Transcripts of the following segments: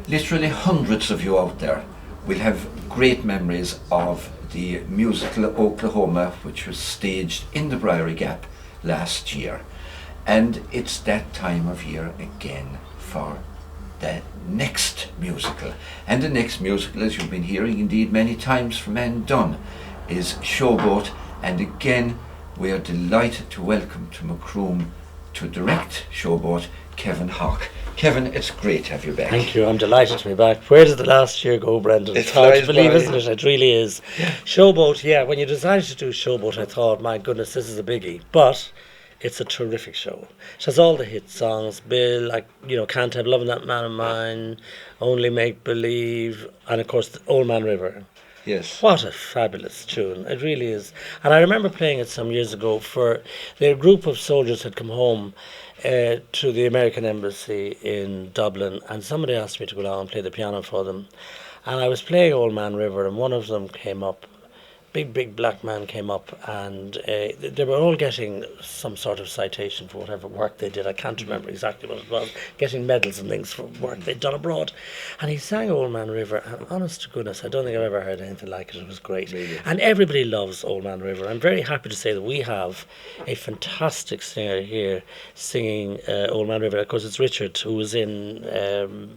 literally hundreds of you out there will have great memories of the musical Oklahoma, which was staged in the Briery Gap last year. And it's that time of year again for the next musical. And the next musical, as you've been hearing indeed many times from Anne Dunn, is Showboat. And again, we are delighted to welcome to Macroom to direct Showboat, Kevin Hough. Kevin, it's great to have you back. Thank you, I'm delighted to be back. Where did the last year go, Brendan? It's hard to believe, isn't it? It really is. Yeah. Showboat, yeah, when you decided to do Showboat, I thought, my goodness, this is a biggie. But it's a terrific show. It has all the hit songs, Bill, like, you know, Can't Help Loving That Man of Mine, Only Make Believe, and of course, Old Man River. Yes. What a fabulous tune. It really is. And I remember playing it some years ago for the group of soldiers had come home to the American Embassy in Dublin, and somebody asked me to go down and play the piano for them. And I was playing Old Man River, and one of them came up, big black man came up, and they were all getting some sort of citation for whatever work they did. I can't remember exactly what it was, getting medals and things for work they'd done abroad. And he sang Old Man River, and honest to goodness, I don't think I've ever heard anything like it. It was great. Really? And everybody loves Old Man River. I'm very happy to say that we have a fantastic singer here singing Old Man River. Of course, it's Richard, who was in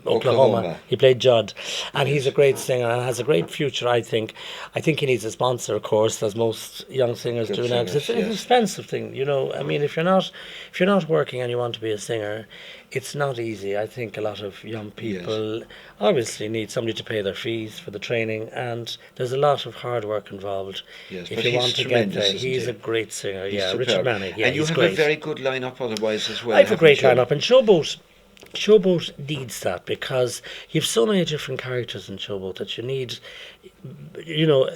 Oklahoma. He played Judd, and he's a great singer and has a great future, I think. I think he needs a sponsor, of course, as most young singers do now. It's an expensive thing, you know. I mean, if you're not working and you want to be a singer, it's not easy. I think a lot of young people obviously need somebody to pay their fees for the training, and there's a lot of hard work involved. Yes, if you want to get there, he's a great singer. He's Richard Manning. Yeah, and you have a very good lineup otherwise as well. I have a great lineup, and Showboat needs that because you have so many different characters in Showboat that you need, you know,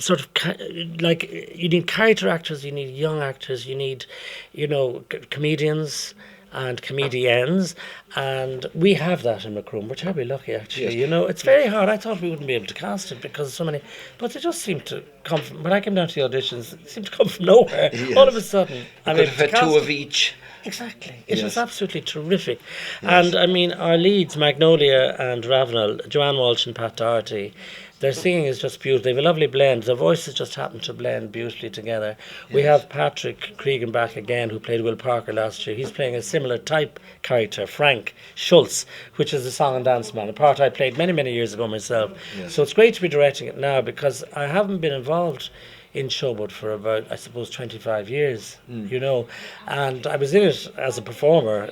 sort of like you need character actors, you need young actors, you need, you know, comedians and comedians, and we have that in Macroom. We're terribly lucky, actually. Yes. You know, it's very hard. I thought we wouldn't be able to cast it because so many, but they just seem to come from, when I came down to the auditions, it seemed to come from nowhere. Yes. All of a sudden. I could have had two of each. Exactly. It was absolutely terrific. Yes. And I mean, our leads, Magnolia and Ravenel, Joanne Walsh and Pat Doherty, their singing is just beautiful. They have a lovely blend. Their voices just happen to blend beautifully together. Yes. We have Patrick Cregan back again, who played Will Parker last year. He's playing a similar type character, Frank Schultz, which is a song and dance man, a part I played many, many years ago myself. Yes. So it's great to be directing it now because I haven't been involved in Showboat for about, I suppose, 25 years, you know, and I was in it as a performer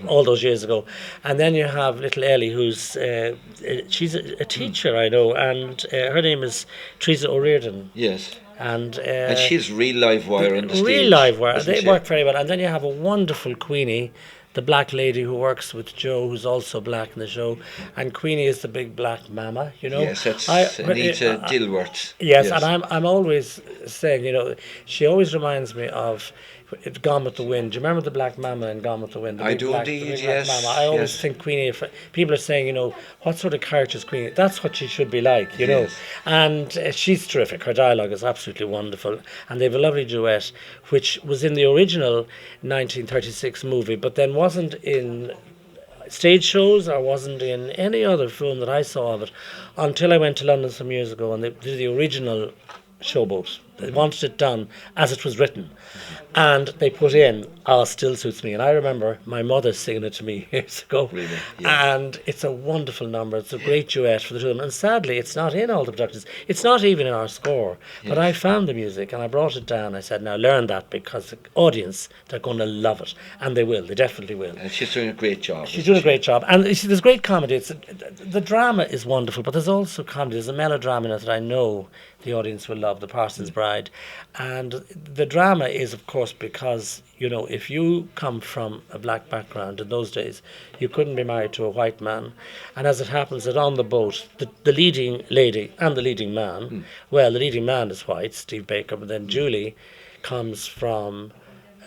all those years ago. And then you have little Ellie, who's she's a teacher, I know, and her name is Teresa O'Riordan. Yes. And she's real live wire on the stage. Real live wire. They work very well. And then you have a wonderful Queenie, the black lady who works with Joe, who's also black in the show, and Queenie is the big black mama, you know. Yes, that's Anita Dilworth. Yes, and I'm always saying, you know, she always reminds me of Gone with the Wind. Do you remember the black mama in Gone with the Wind? I do indeed, yes. I always think Queenie, if people are saying, you know, what sort of character is Queenie? That's what she should be like, you know. And she's terrific. Her dialogue is absolutely wonderful. And they have a lovely duet, which was in the original 1936 movie, but then wasn't in stage shows or wasn't in any other film that I saw of it until I went to London some years ago and they did the original Showboat. They wanted it done as it was written, and they put in Still Suits Me, and I remember my mother singing it to me years ago. Really? Yeah. And it's a wonderful number. It's a great duet for the two of them, and sadly it's not in all the productions. It's not even in our score. But I found the music and I brought it down. I said, now learn that, because the audience, they're going to love it, and they will. They definitely will. And she's doing a great job. She's doing a great job, and you see, there's great comedy. The drama is wonderful, but there's also comedy. There's a melodrama in it that I know the audience will love, The Parson's Bride. And the drama is, of course, because, you know, if you come from a black background in those days, you couldn't be married to a white man. And as it happens that on the boat, the leading lady and the leading man, well, the leading man is white, Steve Baker, but then Julie comes from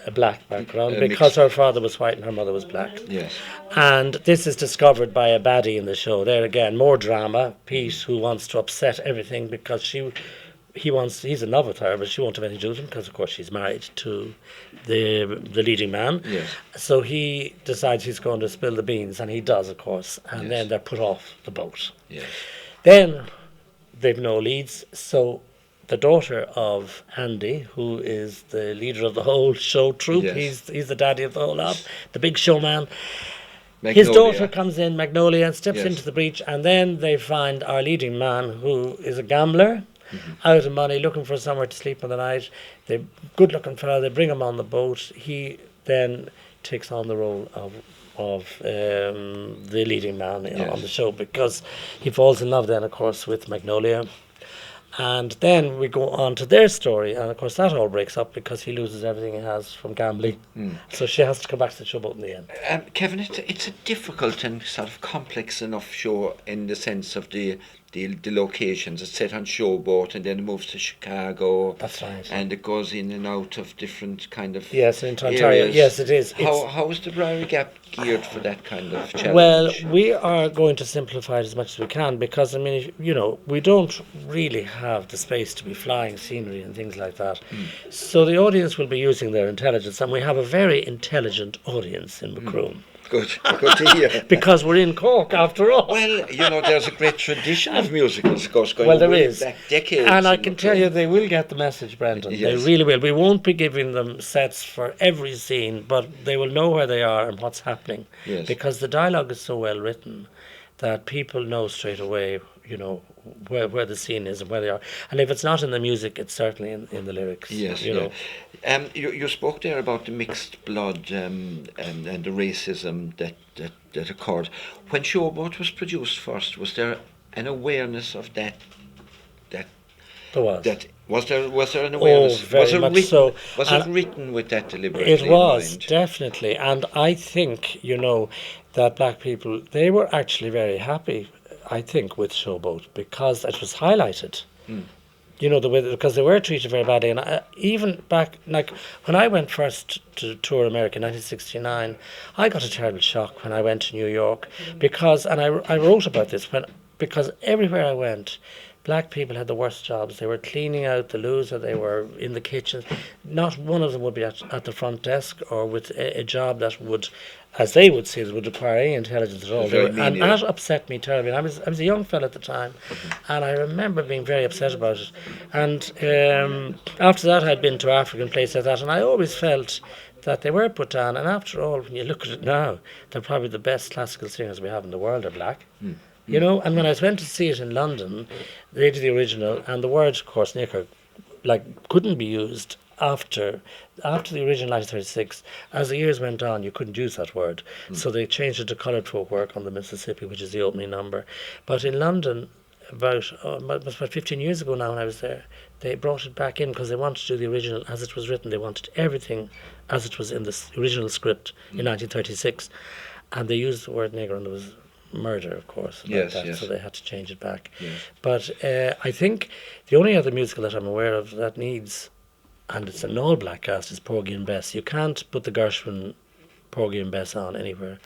a black background because her father was white and her mother was black. Yes. And this is discovered by a baddie in the show. There again, more drama. Pete, who wants to upset everything because he's in love with her, but she won't have anything to do with him because, of course, she's married to the leading man. Yes. So he decides he's going to spill the beans, and he does, of course. And Yes. then they're put off the boat. Yes. Then they've no leads, so the daughter of Andy, who is the leader of the whole show troupe, Yes. he's the daddy of the whole lot, the big showman. Magnolia. His daughter comes in, Magnolia, and steps Yes. into the breach, and then they find our leading man, who is a gambler, out of money, looking for somewhere to sleep in the night. The good-looking fellow, they bring him on the boat. He then takes on the role of the leading man Yes. on the show, because he falls in love then, of course, with Magnolia. And then we go on to their story, and of course that all breaks up because he loses everything he has from gambling. So she has to come back to the showboat in the end. Kevin, it's a difficult and sort of complex enough show in the sense of the locations. It's set on Showboat, and then it moves to Chicago. That's right. And it goes in and out of different kind of Yes, into Ontario. areas. Yes, it is. How is the Briery Gap geared for that kind of challenge? Well, we are going to simplify it as much as we can, because, I mean, we don't really have the space to be flying scenery and things like that. So the audience will be using their intelligence, and we have a very intelligent audience in Macroom. Good to hear. Because we're in Cork, after all. Well, there's a great tradition of musicals, of course, going Well, there way is. back decades. And I in can Macroom. tell you, they will get the message, Brendan. Yes. They really will. We won't be giving them sets for every scene, but they will know where they are and what's happening. Yes. Because the dialogue is so well written that people know straight away, where the scene is and where they are. And if it's not in the music, it's certainly in the lyrics. Yes, you know. You spoke there about the mixed blood and the racism that occurred. When Showboat was produced first, was there an awareness of that? There was. Was there an awareness? very was it much written, so. Was And it written with that deliberately It was, in mind? definitely. And I think, that black people, they were actually very happy, I think, with Showboat, because it was highlighted. Because they were treated very badly. And even back, like, when I went first to tour America in 1969, I got a terrible shock when I went to New York, because, and I wrote about this, because everywhere I went, black people had the worst jobs. They were cleaning out the loos, or they were in the kitchen. Not one of them would be at the front desk or with a job that would, as they would see it, would require any intelligence at all. And that upset me terribly. I was a young fella at the time, and I remember being very upset about it. And after that, I'd been to African places like that, and I always felt that they were put down. And after all, when you look at it now, they're probably the best classical singers we have in the world are black. And when I went to see it in London, they did the original, and the word, of course, knicker, couldn't be used after the original 1936. As the years went on, you couldn't use that word. So they changed it to coloured folk work on the Mississippi, which is the opening number. But in London, about 15 years ago now when I was there, they brought it back in because they wanted to do the original as it was written. They wanted everything as it was in the original script in 1936. And they used the word nigger, and there was murder, of course, about that, so they had to change it back. Yes. But I think the only other musical that I'm aware of that needs, and it's an all-black cast, is Porgy and Bess. You can't put the Gershwin Porgy and Bess on anywhere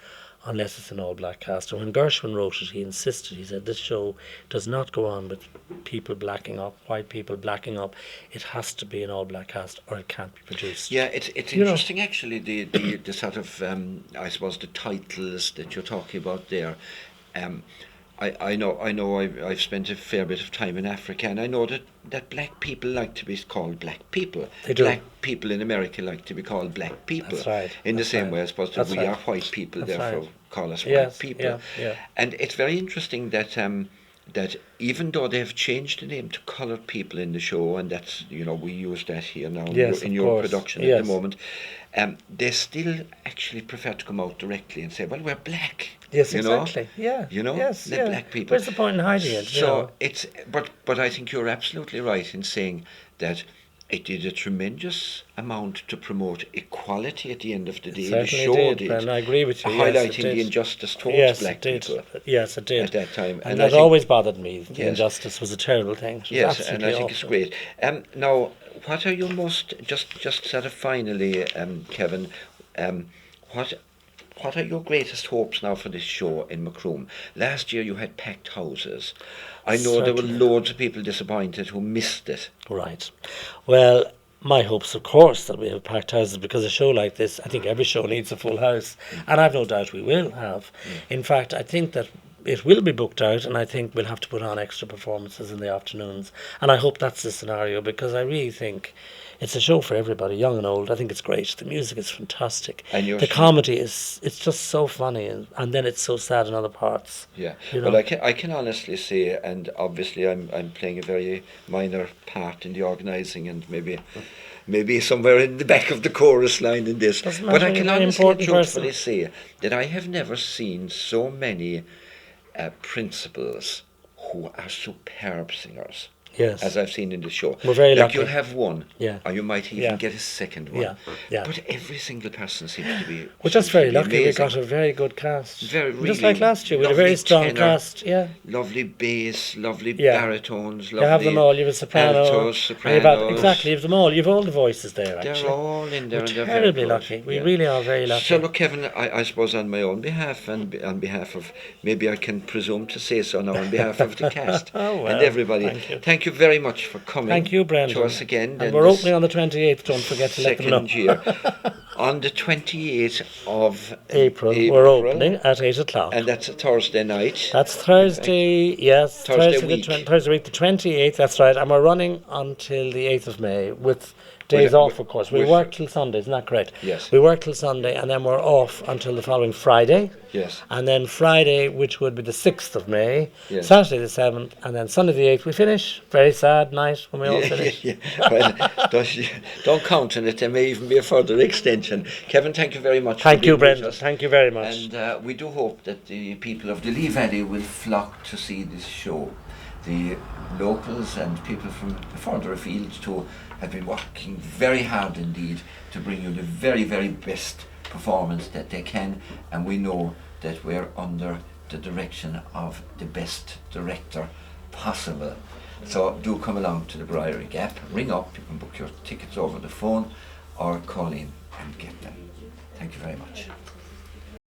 unless it's an all-black cast. And when Gershwin wrote it, he insisted, he said, this show does not go on with people blacking up, white people blacking up. It has to be an all-black cast or it can't be produced. Yeah, it's interesting actually, the sort of, I suppose, the titles that you're talking about there. I know I've spent a fair bit of time in Africa, and I know that black people like to be called black people. They do. Black people in America like to be called black people. That's right. In the same way, I suppose, that That's we right. are white people, That's therefore right. call us Yes, white people. yeah. And it's very interesting that that even though they've changed the name to coloured people in the show, and that's, we use that here now in your course. production Yes. at the moment, they still actually prefer to come out directly and say, well, we're black. Yes, you know? exactly. Yeah. Yes, yeah. black people. Where's the point in hiding it? So it's, but I think you're absolutely right in saying that it did a tremendous amount to promote equality at the end of the day. The Certainly show did, and I agree with you. highlighting Yes, it did. the injustice towards Yes, black it did. people. Yes, it did. At that time. And I that think- always bothered me. The Yes. injustice was a terrible thing. It was Yes, and absolutely I think it's awful. great. Now, what are you most, just sort of finally, Kevin, what are your greatest hopes now for this show in Macroom? Last year you had packed houses. I know there were loads of people disappointed who missed it. Right. Well, my hopes, of course, that we have packed houses, because a show like this, I think every show needs a full house, and I've no doubt we will have. In fact, I think that it will be booked out, and I think we'll have to put on extra performances in the afternoons. And I hope that's the scenario, because I really think it's a show for everybody, young and old. I think it's great. The music is fantastic. And the comedy it's just so funny, and then it's so sad in other parts. Yeah. You know? Well, I can honestly say, and obviously I'm playing a very minor part in the organising, and maybe somewhere in the back of the chorus line in this. But I can honestly and truthfully say that I have never seen so many principals who are superb singers. Yes. As I've seen in the show. We're very lucky. You'll have one, or you might even Yeah. get a second one. Yeah. Yeah. But every single person seems to be. We're just very lucky. Amazing. We got a very good cast. Really just like last year, we had a very strong tenor, cast. Yeah. Lovely bass, lovely baritones, lovely. You have them all. You have a soprano, altos, sopranos. exactly. You have them all. You have all the voices there. Actually, they're all in there. We're and they're terribly very good. lucky. We really are very lucky. So look, Kevin, I suppose on my own behalf, and on behalf of, maybe I can presume to say so now, on behalf of the cast well, and everybody, thank you very much for coming. Thank you, Brendan. To us again. And we're opening on the 28th. Don't forget to let them know. Year. On the 28th of April, we're opening at 8 o'clock. And that's a Thursday night. That's Thursday, yes. Thursday week. Thursday week, the 28th, that's right. And we're running until the 8th of May with days off, of course. We work till Sunday, isn't that correct? Yes. We work till Sunday, and then we're off until the following Friday. Yes. And then Friday, which would be the 6th of May, yes. Saturday the 7th, and then Sunday the 8th, we finish. Very sad night when we all finish. Well, don't count on it. There may even be a further extension. Kevin, thank you very much. Thank you, Brendan. Thank you very much. And we do hope that the people of the Lee Valley will flock to see this show. The locals and people from further afield too have been working very hard indeed to bring you the very, very best performance that they can, and we know that we're under the direction of the best director possible. So do come along to the Briery Gap, ring up, you can book your tickets over the phone or call in and get them. Thank you very much.